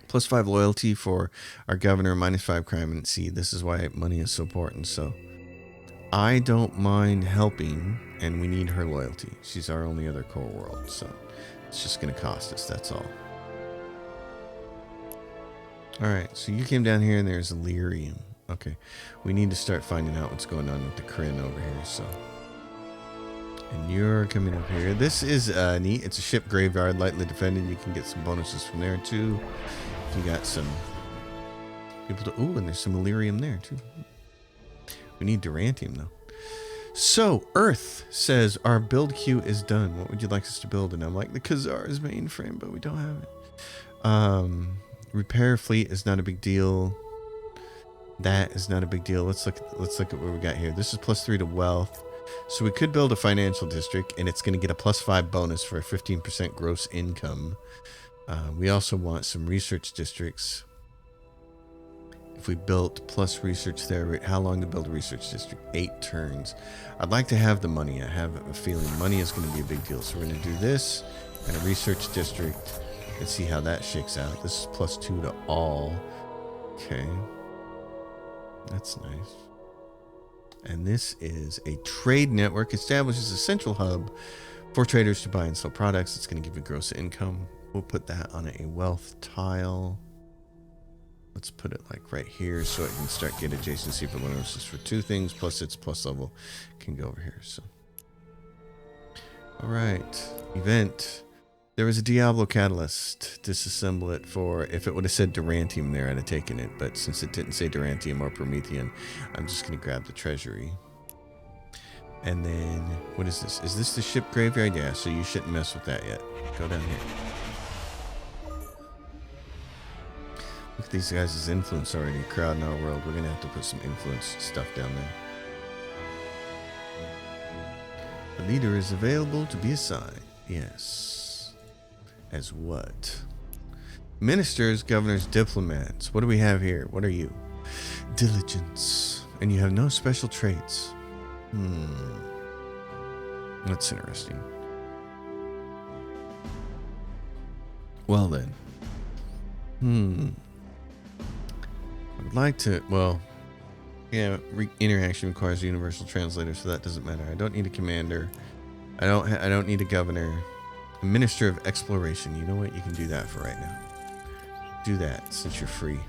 +5 loyalty for our governor, -5 crime. And see, this is why money is so important. So I don't mind helping, and we need her loyalty. She's our only other core world, so it's just going to cost us, that's all. Alright, so you came down here and there's Lyrium. Okay, we need to start finding out what's going on with the Kryn over here, so. And you're coming up here. This is neat. It's a ship graveyard, lightly defended. You can get some bonuses from there too. You got some people to, ooh, and there's some Illyrium there too. We need Durantium though. So Earth says our build queue is done. What would you like us to build? And I'm like, the Khazar's mainframe, but we don't have it. Repair fleet is not a big deal. That is not a big deal. Let's look at what we got here. This is +3 to wealth. So we could build a financial district, and it's going to get a +5 bonus for a 15% gross income. We also want some research districts. If we built plus research there, how long to build a research district? 8 turns. I'd like to have the money. I have a feeling money is going to be a big deal. So we're going to do this and a research district and see how that shakes out. This is +2 to all. Okay. That's nice. And this is a trade network. Establishes a central hub for traders to buy and sell products. It's going to give you gross income. We'll put that on a wealth tile. Let's put it like right here so it can start get adjacency for bonuses for 2 things. Plus its plus level can go over here. So, all right. Event. There was a Diablo catalyst. Disassemble it for, if it would have said Durantium there, I'd have taken it. But since it didn't say Durantium or Promethean, I'm just going to grab the treasury. And then, what is this? Is this the ship graveyard? Yeah, so you shouldn't mess with that yet. Go down here. Look at these guys' influence already. Crowd in our world. We're going to have to put some influence stuff down there. The leader is available to be assigned. Yes. As what? Ministers, governors, diplomats. What do we have here? What are you? Diligence. And you have no special traits. That's interesting. Well then. I would like to, well, yeah, interaction requires a universal translator, so that doesn't matter. I don't need a commander. I don't need a governor. A minister of exploration. You know what? You can do that for right now. Do that since you're free.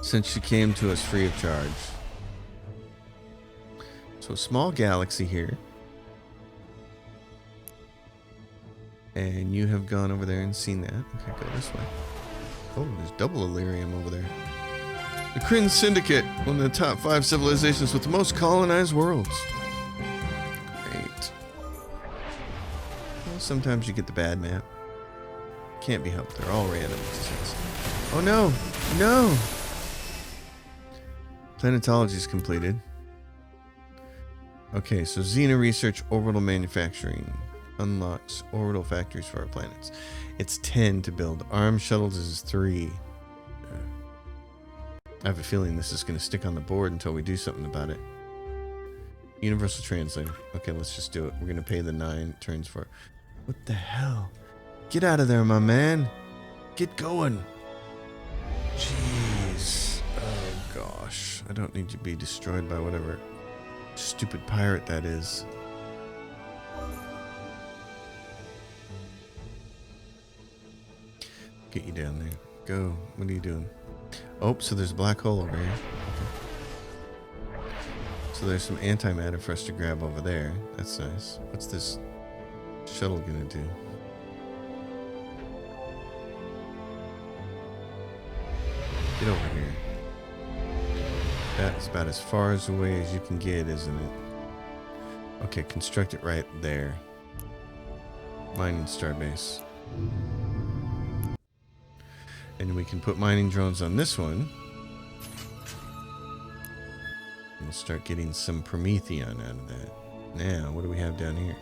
Since you came to us free of charge. So small galaxy here. And you have gone over there and seen that. Okay, go this way. Oh, there's double Illyrium over there. The Kryn Syndicate, one of the top 5 civilizations with the most colonized worlds. Great. Well, sometimes you get the bad map. Can't be helped. They're all random. Oh no! No! Planetology is completed. Okay, so Xena Research Orbital Manufacturing unlocks orbital factories for our planets. It's 10 to build. Armed shuttles is 3. I have a feeling this is going to stick on the board until we do something about it. Universal Translator. Okay, let's just do it. We're going to pay the 9 turns for it. What the hell? Get out of there, my man. Get going. Jeez. Oh, gosh. I don't need to be destroyed by whatever stupid pirate that is. Get you down there. Go. What are you doing? Oh, so there's a black hole over here. Okay. So there's some antimatter for us to grab over there. That's nice. What's this shuttle gonna do? Get over here. That's about as far as away as you can get, isn't it? Okay, construct it right there. Mining starbase. And we can put mining drones on this one. And we'll start getting some Promethean out of that. Now, what do we have down here?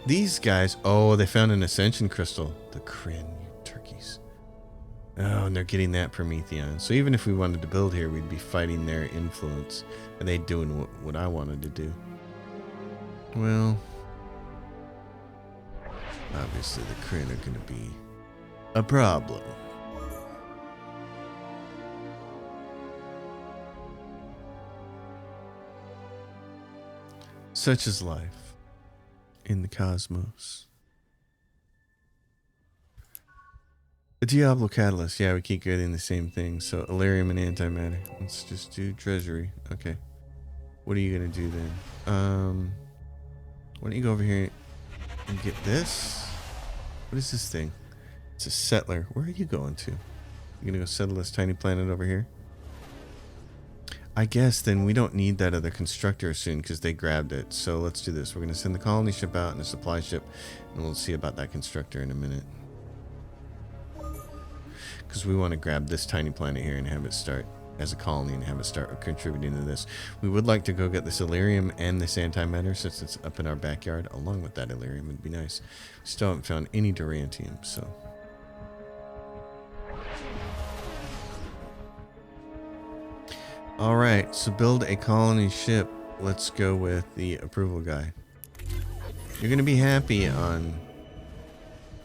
These guys, oh, they found an ascension crystal. The Kryn, you turkeys. Oh, and they're getting that Promethean. So even if we wanted to build here, we'd be fighting their influence. And they doing what I wanted to do. Well, obviously the Kryn are going to be a problem. Such is life in the cosmos. The Diablo Catalyst. Yeah, we keep getting the same thing. So, Elerium and Antimatter. Let's just do Treasury. Okay. What are you going to do then? Why don't you go over here and get this? What is this thing? It's a settler. Where are you going to? You're going to go settle this tiny planet over here? I guess then we don't need that other constructor soon because they grabbed it. So let's do this. We're going to send the colony ship out and a supply ship, and we'll see about that constructor in a minute. Because we want to grab this tiny planet here and have it start as a colony and have it start contributing to this. We would like to go get this Elerium and this antimatter since it's up in our backyard. Along with that Elerium would be nice. We still haven't found any Durantium, so... Alright, so build a colony ship. Let's go with the approval guy. You're going to be happy on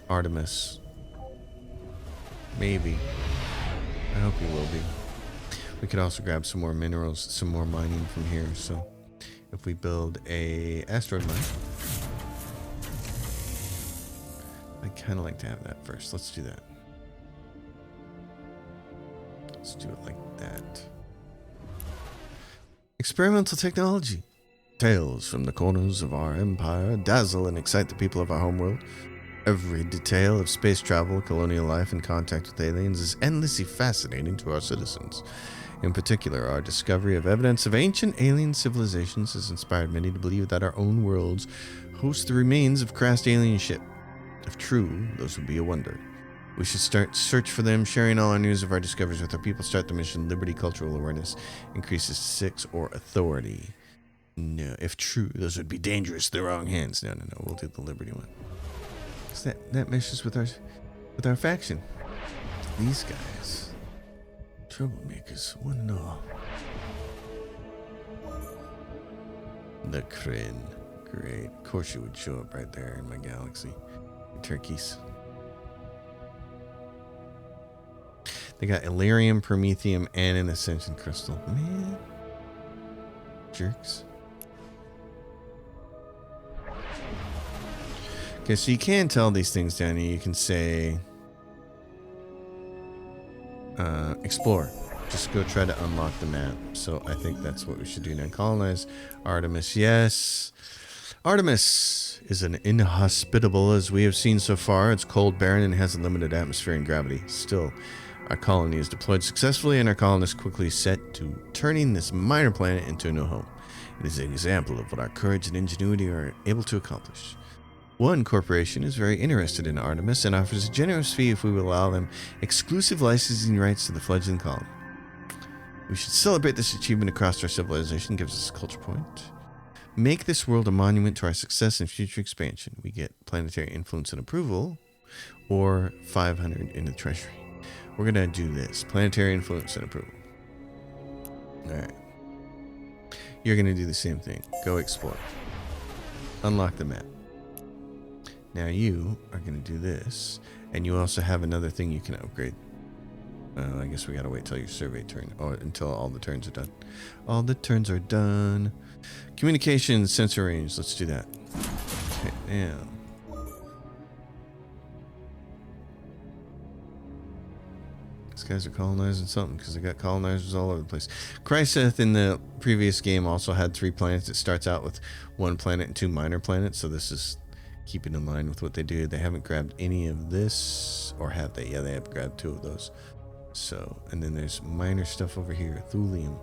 Artemis. Maybe. I hope you will be. We could also grab some more minerals, some more mining from here. So if we build a asteroid mine. I'd kind of like to have that first. Let's do that. Let's do it like that. Experimental technology. Tales from the corners of our empire dazzle and excite the people of our homeworld. Every detail of space travel, colonial life, and contact with aliens is endlessly fascinating to our citizens. In particular, our discovery of evidence of ancient alien civilizations has inspired many to believe that our own worlds host the remains of crashed alien ship. If true, those would be a wonder. We should start search for them, sharing all our news of our discoveries with our people. Start the mission. Liberty, cultural awareness increases to 6 or authority. No, if true, those would be dangerous. The wrong hands. No. We'll do the Liberty one. That meshes with our faction. These guys, troublemakers, one and all. The Kryn, great. Of course, you would show up right there in my galaxy. Turkeys. They got Elerium, Prometheum, and an Ascension Crystal. Man. Jerks. Okay, so you can tell these things down here. You can say, explore. Just go try to unlock the map. So I think that's what we should do now. Colonize Artemis. Yes. Artemis is an inhospitable, as we have seen so far. It's cold, barren, and has a limited atmosphere and gravity. Still, our colony is deployed successfully, and our colonists quickly set to turning this minor planet into a new home. It is an example of what our courage and ingenuity are able to accomplish. One corporation is very interested in Artemis and offers a generous fee if we will allow them exclusive licensing rights to the fledgling colony. We should celebrate this achievement across our civilization, gives us a culture point. Make this world a monument to our success and future expansion. We get planetary influence and approval, or 500 in the treasury. We're going to do this. Planetary influence and approval. Alright. You're going to do the same thing. Go explore. Unlock the map. Now you are going to do this. And you also have another thing you can upgrade. I guess we got to wait till your survey turn. Or until all the turns are done. All the turns are done. Communications sensor range. Let's do that. Okay, now. These guys are colonizing something because they got colonizers all over the place. Chryseth in the previous game also had 3 planets. It starts out with 1 planet and 2 minor planets. So this is keeping in line with what they do. They haven't grabbed any of this. Or have they? Yeah, they have grabbed 2 of those. So, and then there's minor stuff over here. Thulium.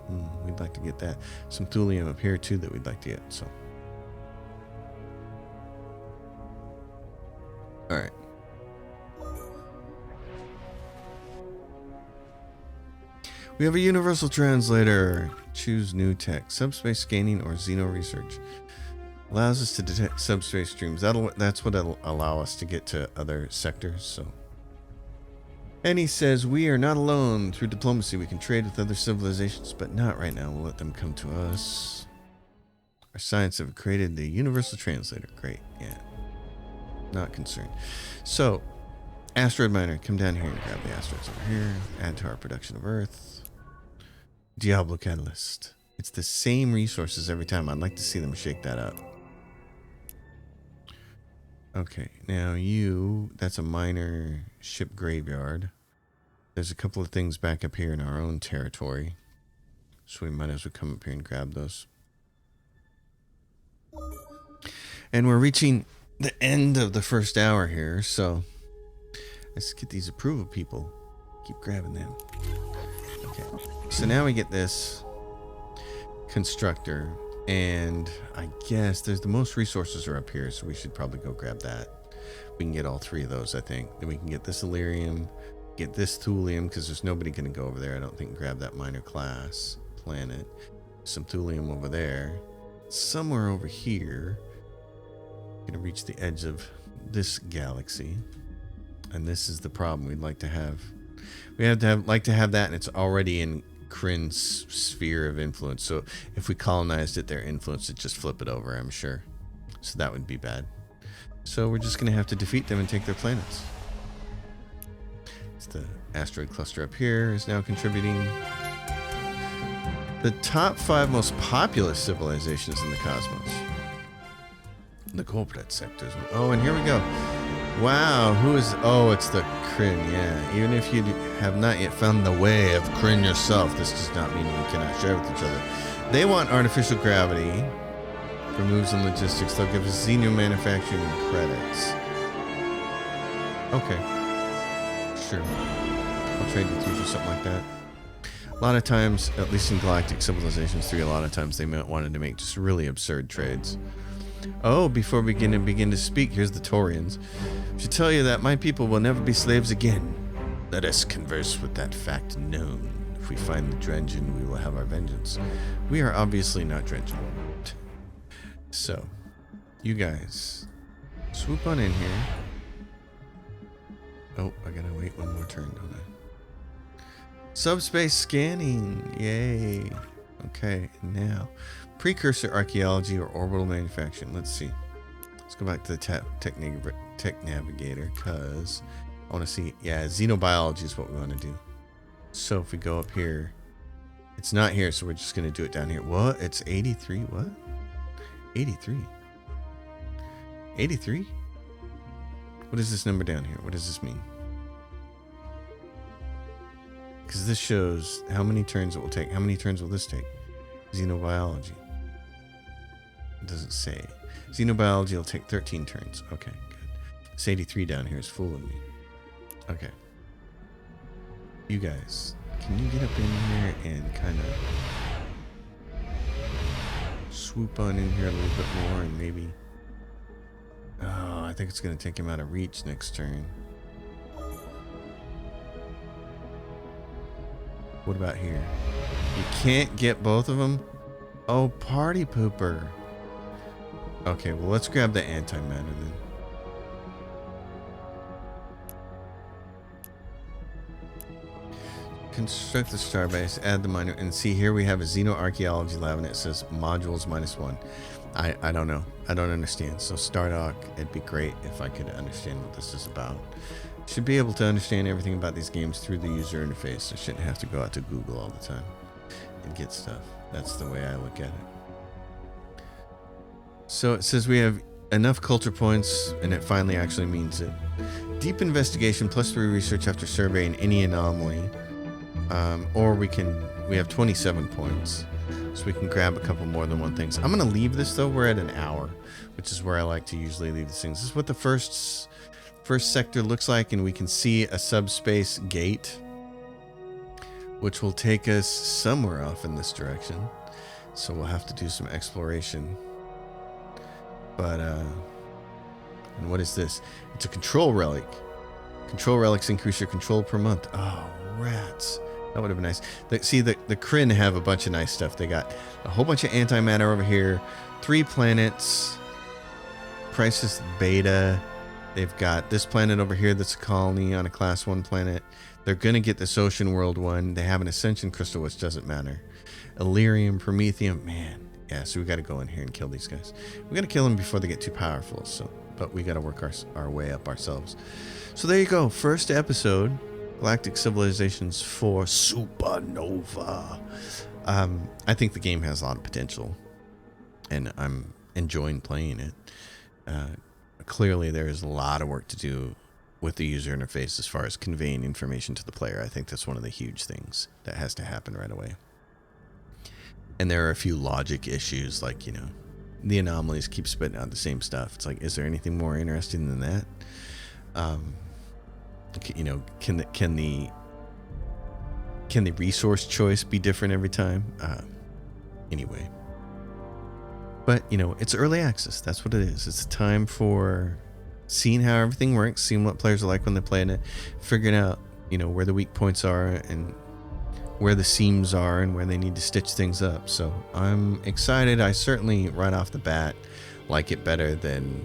We'd like to get that. Some thulium up here too that we'd like to get. So, all right. We have a universal translator. Choose new tech. Subspace scanning or xeno research. Allows us to detect subspace streams. That's what'll allow us to get to other sectors. So. And he says, we are not alone. Through diplomacy, we can trade with other civilizations, but not right now. We'll let them come to us. Our science have created the universal translator. Great, yeah. Not concerned. So, asteroid miner, come down here and grab the asteroids over here. Add to our production of Earth. Diablo catalyst. It's the same resources every time. I'd like to see them shake that up. Okay, now that's a minor ship graveyard. There's a couple of things back up here in our own territory. So we might as well come up here and grab those. And we're reaching the end of the first hour here, so let's get these approval people. Keep grabbing them. Okay, so now we get this constructor. And I guess there's the most resources are up here, so we should probably go grab that. We can get all three of those, I think. Then we can get this Illyrium, get this thulium, because there's nobody going to go over there, I don't think, and grab that minor class planet. Some thulium over there. Somewhere over here. Going to reach the edge of this galaxy. And this is the problem we'd like to have. We like to have that, and it's already in Kryn's sphere of influence. So if we colonized it, their influence would just flip it over, I'm sure. So that would be bad. So we're just going to have to defeat them and take their planets. It's the asteroid cluster up here is now contributing. The top 5 most populous civilizations in the cosmos. The corporate sectors. Oh, and here we go. Wow, who is... Oh, it's the Kryn, yeah. Even if you have not yet found the way of Kryn yourself, this does not mean we cannot share with each other. They want artificial gravity for moves and logistics. They'll give us xeno manufacturing credits. Okay. Sure. I'll trade with you for something like that. A lot of times, at least in Galactic Civilizations 3, a lot of times they wanted to make just really absurd trades. Oh, before we begin to speak, here's the Taurians. I should tell you that my people will never be slaves again. Let us converse with that fact known. If we find the Drengen, we will have our vengeance. We are obviously not Drengen. So, you guys, swoop on in here. Oh, I gotta wait one more turn, don't I? Subspace scanning, yay. Okay, now, precursor archaeology or orbital manufacturing. Let's see. Let's go back to the tech navigator, because I want to see, yeah, xenobiology is what we want to do. So if we go up here, it's not here, so we're just going to do it down here. What? It's 83, what? 83. 83? What is this number down here? What does this mean? Because this shows how many turns it will take. How many turns will this take? Xenobiology. It doesn't say. Xenobiology will take 13 turns. Okay, good. This 83 down here is fooling me. Okay. You guys, can you get up in here and kind of swoop on in here a little bit more and maybe... Oh, I think it's going to take him out of reach next turn. What about here? You can't get both of them? Oh, party pooper. Okay, well, let's grab the antimatter then. Construct the starbase, add the minor, and see here we have a xenoarchaeology lab and it says modules -1. I don't know. I don't understand. So Stardock, it'd be great if I could understand what this is about. Should be able to understand everything about these games through the user interface. I shouldn't have to go out to Google all the time and get stuff. That's the way I look at it. So it says we have enough culture points, and it finally actually means it. Deep investigation +3 research after surveying any anomaly. Or we have 27 points. So we can grab a couple more than one things. I'm going to leave this though. We're at an hour, which is where I like to usually leave these things. This is what the first sector looks like, and we can see a subspace gate which will take us somewhere off in this direction. So we'll have to do some exploration. But, and what is this? It's a control relic. Control relics increase your control per month. Oh, rats. That would have been nice. See, the Kryn have a bunch of nice stuff. They got a whole bunch of antimatter over here, 3 planets, Crisis Beta. They've got this planet over here that's a colony on a Class 1 planet. They're going to get this Ocean World one. They have an Ascension Crystal, which doesn't matter. Illyrium, Promethium, man. Yeah, so we got to go in here and kill these guys. We got to kill them before they get too powerful. So, but we got to work our way up ourselves. So there you go. First episode. Galactic Civilizations 4 Supernova. I think the game has a lot of potential, and I'm enjoying playing it. Clearly, there is a lot of work to do with the user interface as far as conveying information to the player. I think that's one of the huge things that has to happen right away. And there are a few logic issues, like, you know, the anomalies keep spitting out the same stuff. It's like, is there anything more interesting than that? You know, can the resource choice be different every time? Anyway, but you know, it's early access. That's what it is. It's time for seeing how everything works, seeing what players are like when they're playing it, figuring out, you know, where the weak points are and where the seams are and where they need to stitch things up. So I'm excited. I certainly right off the bat like it better than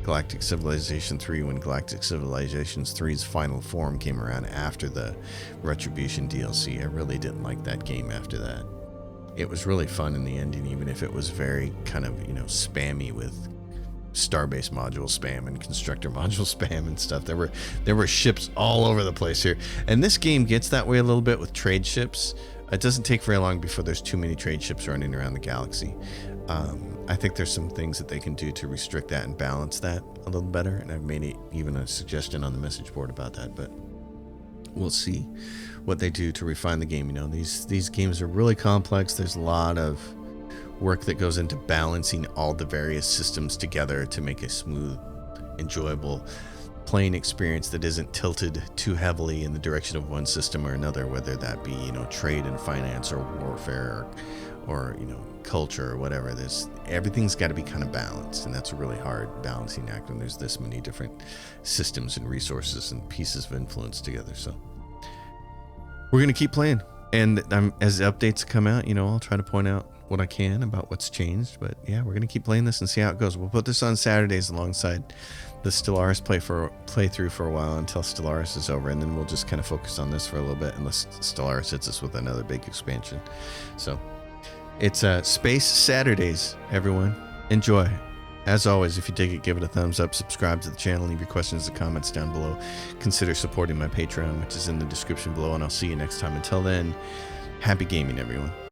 Galactic Civilization 3 when Galactic Civilization 3's final form came around after the Retribution DLC. I really didn't like that game after that. It was really fun in the ending, even if it was very kind of, you know, spammy with Starbase module spam and constructor module spam and stuff. There were ships all over the place here. And this game gets that way a little bit with trade ships. It doesn't take very long before there's too many trade ships running around the galaxy. I think there's some things that they can do to restrict that and balance that a little better, and I've made even a suggestion on the message board about that, but we'll see what they do to refine the game. You know, these games are really complex. There's a lot of work that goes into balancing all the various systems together to make a smooth, enjoyable playing experience that isn't tilted too heavily in the direction of one system or another, whether that be, you know, trade and finance or warfare or you know, culture or whatever. Everything's got to be kind of balanced, and that's a really hard balancing act when there's this many different systems and resources and pieces of influence together. So we're going to keep playing, and as updates come out, you know, I'll try to point out what I can about what's changed. But yeah, we're going to keep playing this and see how it goes. We'll put this on Saturdays alongside the Stellaris playthrough for a while until Stellaris is over, and then we'll just kind of focus on this for a little bit unless Stellaris hits us with another big expansion. So it's Space Saturdays, everyone. Enjoy. As always, if you dig it, give it a thumbs up, subscribe to the channel, leave your questions and comments down below. Consider supporting my Patreon, which is in the description below, and I'll see you next time. Until then, happy gaming, everyone.